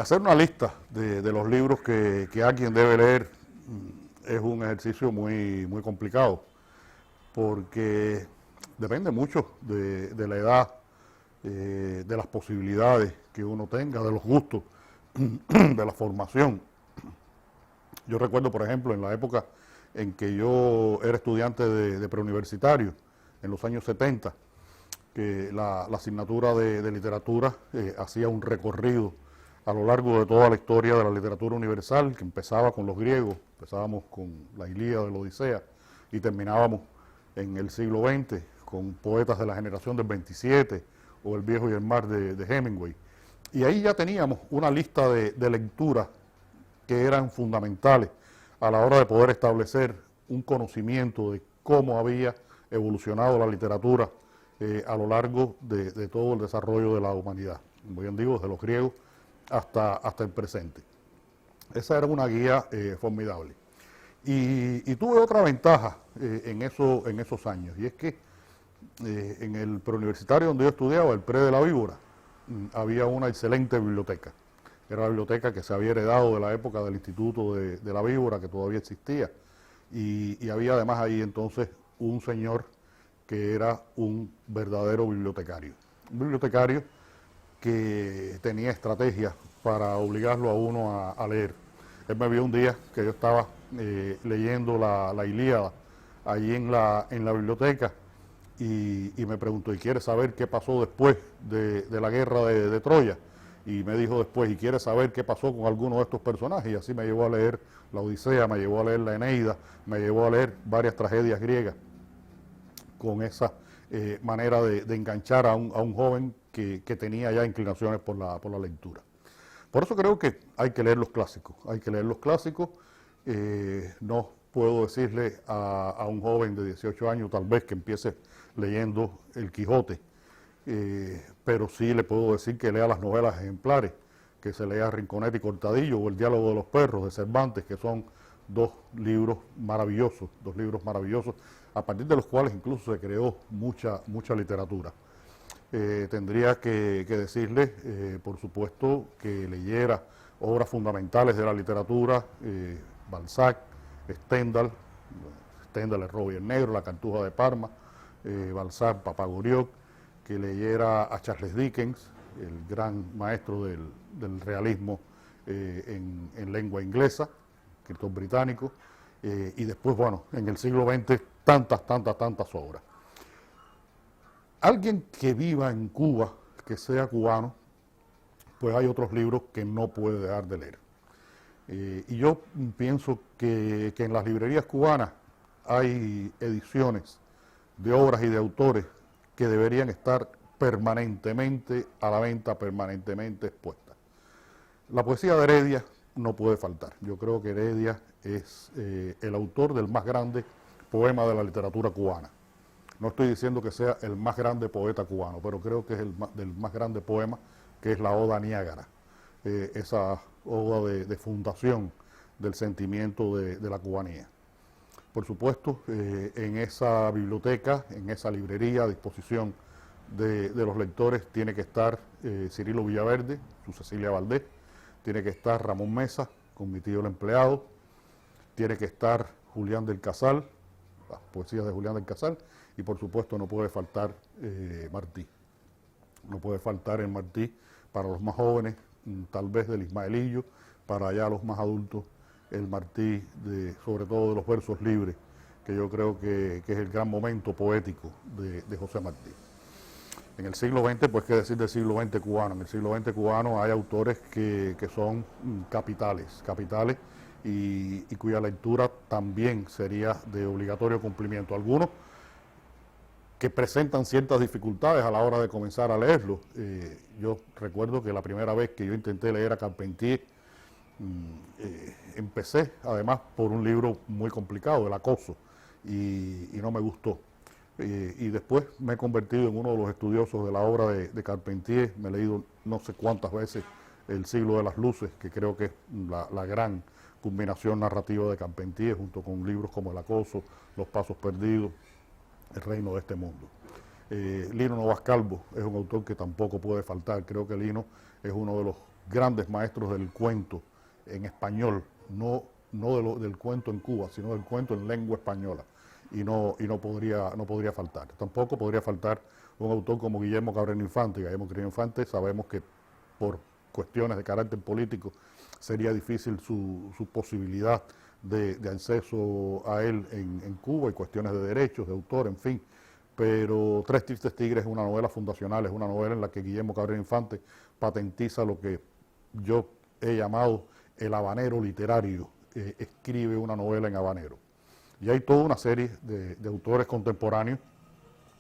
Hacer una lista de los libros que alguien debe leer es un ejercicio muy complicado, porque depende mucho de la edad, de las posibilidades que uno tenga, de los gustos, de la formación. Yo recuerdo, por ejemplo, en la época en que yo era estudiante de preuniversitario, en los años 70, que la asignatura de literatura hacía un recorrido a lo largo de toda la historia de la literatura universal, que empezaba con los griegos, empezábamos con la Ilíada, la Odisea, y terminábamos en el siglo XX con poetas de la generación del 27, o El viejo y el mar de Hemingway. Y ahí ya teníamos una lista de lecturas que eran fundamentales a la hora de poder establecer un conocimiento de cómo había evolucionado la literatura a lo largo de todo el desarrollo de la humanidad, como bien digo, desde los griegos hasta el presente. Esa era una guía formidable. Y tuve otra ventaja en esos años, y es que en el preuniversitario donde yo estudiaba, el pre de la Víbora, había una excelente biblioteca. Era la biblioteca que se había heredado de la época del Instituto de la Víbora, que todavía existía, y había además ahí entonces un señor que era un verdadero bibliotecario. Un bibliotecario que tenía estrategias para obligarlo a uno a leer. Él me vio un día que yo estaba leyendo la Ilíada allí en la biblioteca y me preguntó, ¿y quieres saber qué pasó después de la guerra de Troya? Y me dijo después, ¿y quieres saber qué pasó con alguno de estos personajes? Y así me llevó a leer la Odisea, me llevó a leer la Eneida, me llevó a leer varias tragedias griegas, con esa manera de enganchar a un joven que tenía ya inclinaciones por la lectura. Por eso creo que hay que leer los clásicos, no puedo decirle a un joven de 18 años tal vez que empiece leyendo El Quijote, pero sí le puedo decir que lea las novelas ejemplares, que se lea Rinconete y Cortadillo o El Diálogo de los Perros de Cervantes, que son dos libros maravillosos, a partir de los cuales incluso se creó mucha literatura. Tendría que decirle, por supuesto, que leyera obras fundamentales de la literatura, Balzac, Stendhal, El Robo y el Negro, La Cartuja de Parma, Balzac, Papagoriot, que leyera a Charles Dickens, el gran maestro del realismo en lengua inglesa, escritor británico, y después, bueno, en el siglo XX, tantas obras. Alguien que viva en Cuba, que sea cubano, pues hay otros libros que no puede dejar de leer. Y yo pienso que en las librerías cubanas hay ediciones de obras y de autores que deberían estar permanentemente a la venta, permanentemente expuestas. La poesía de Heredia no puede faltar. Yo creo que Heredia es el autor del más grande poema de la literatura cubana. No estoy diciendo que sea el más grande poeta cubano, pero creo que es del más grande poema, que es la Oda a Niágara, esa oda de fundación del sentimiento de la cubanía. Por supuesto, en esa biblioteca, en esa librería a disposición de los lectores, tiene que estar Cirilo Villaverde, su Cecilia Valdés, tiene que estar Ramón Mesa, con Mi tío el empleado, tiene que estar Julián del Casal, las poesías de Julián del Casal, y por supuesto no puede faltar Martí. No puede faltar el Martí para los más jóvenes, tal vez del Ismaelillo, para allá los más adultos, el Martí sobre todo de los versos libres, que yo creo que es el gran momento poético de José Martí. En el siglo XX, pues qué decir del siglo XX cubano. En el siglo XX cubano hay autores que son capitales, y cuya lectura también sería de obligatorio cumplimiento. Algunos que presentan ciertas dificultades a la hora de comenzar a leerlo. Yo recuerdo que la primera vez que yo intenté leer a Carpentier, empecé además por un libro muy complicado, El acoso, y no me gustó. Y después me he convertido en uno de los estudiosos de la obra de Carpentier. Me he leído no sé cuántas veces El siglo de las luces, que creo que es la gran culminación narrativa de Carpentier, junto con libros como El acoso, Los pasos perdidos, El reino de este mundo. Lino Novas Calvo es un autor que tampoco puede faltar. Creo que Lino es uno de los grandes maestros del cuento en español, no del cuento en Cuba, sino del cuento en lengua española, y no podría faltar. Tampoco podría faltar un autor como Guillermo Cabrera Infante. Guillermo Cabrera Infante sabemos que por cuestiones de carácter político sería difícil su posibilidad de acceso a él en Cuba, y cuestiones de derechos, de autor, en fin. Pero Tres Tristes Tigres es una novela fundacional, es una novela en la que Guillermo Cabrera Infante patentiza lo que yo he llamado el habanero literario. Escribe una novela en habanero. Y hay toda una serie de autores contemporáneos,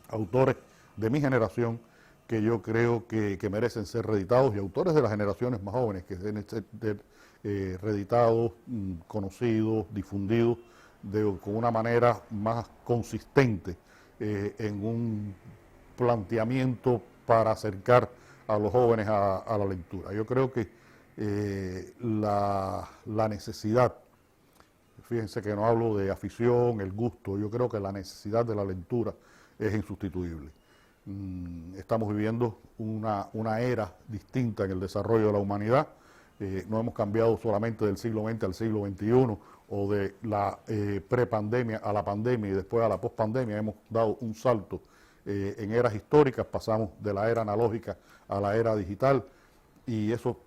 autores de mi generación, que yo creo que merecen ser reeditados, y autores de las generaciones más jóvenes que deben ser reeditados, conocidos, difundidos con una manera más consistente, en un planteamiento para acercar a los jóvenes a la lectura. Yo creo que la necesidad, fíjense que no hablo de afición, el gusto, yo creo que la necesidad de la lectura es insustituible. Estamos viviendo una era distinta en el desarrollo de la humanidad. No hemos cambiado solamente del siglo XX al siglo XXI, o de la prepandemia a la pandemia y después a la pospandemia. Hemos dado un salto en eras históricas, pasamos de la era analógica a la era digital, y eso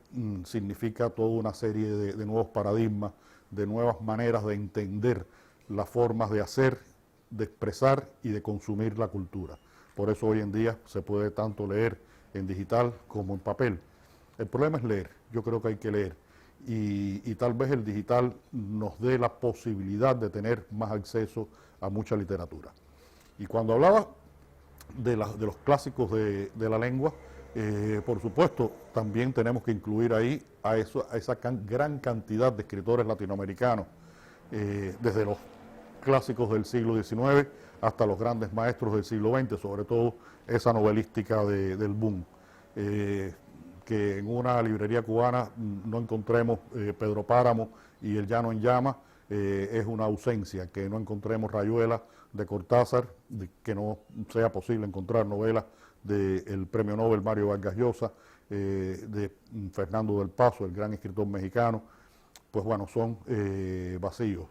significa toda una serie de nuevos paradigmas, de nuevas maneras de entender las formas de hacer, de expresar y de consumir la cultura. Por eso hoy en día se puede tanto leer en digital como en papel. El problema es leer. Yo creo que hay que leer, y tal vez el digital nos dé la posibilidad de tener más acceso a mucha literatura. Y cuando hablaba de los clásicos de la lengua, por supuesto, también tenemos que incluir ahí a esa gran cantidad de escritores latinoamericanos, desde los clásicos del siglo XIX hasta los grandes maestros del siglo XX, sobre todo esa novelística del boom. Que en una librería cubana no encontremos Pedro Páramo y El Llano en Llamas, es una ausencia. Que no encontremos Rayuela de Cortázar, que no sea posible encontrar novelas del premio Nobel Mario Vargas Llosa, de Fernando del Paso, el gran escritor mexicano, pues bueno, son vacíos.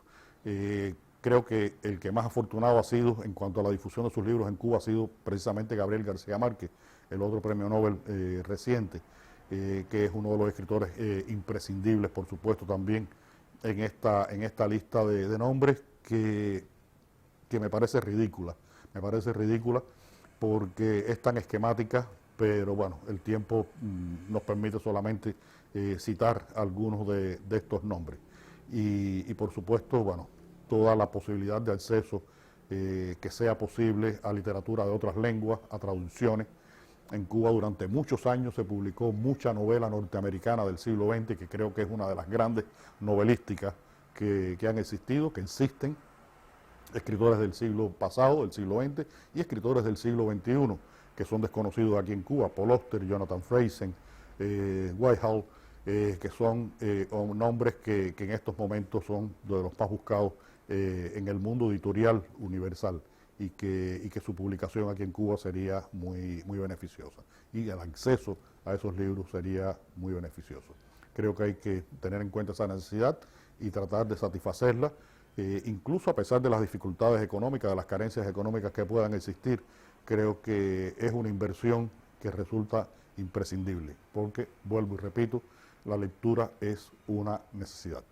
Creo que el que más afortunado ha sido en cuanto a la difusión de sus libros en Cuba ha sido precisamente Gabriel García Márquez, el otro premio Nobel reciente, que es uno de los escritores imprescindibles, por supuesto, también en esta lista de nombres que me parece ridícula. Me parece ridícula porque es tan esquemática, pero bueno, el tiempo nos permite solamente citar algunos de estos nombres. Y por supuesto, bueno, toda la posibilidad de acceso que sea posible a literatura de otras lenguas, a traducciones. En Cuba durante muchos años se publicó mucha novela norteamericana del siglo XX, que creo que es una de las grandes novelísticas que han existido, que existen. Escritores del siglo pasado, del siglo XX, y escritores del siglo XXI, que son desconocidos aquí en Cuba: Paul Auster, Jonathan Franzen, Whitehall, que son nombres que en estos momentos son de los más buscados en el mundo editorial universal, y que su publicación aquí en Cuba sería muy beneficiosa, y el acceso a esos libros sería muy beneficioso. Creo que hay que tener en cuenta esa necesidad y tratar de satisfacerla, incluso a pesar de las dificultades económicas, de las carencias económicas que puedan existir. Creo que es una inversión que resulta imprescindible, porque, vuelvo y repito, la lectura es una necesidad.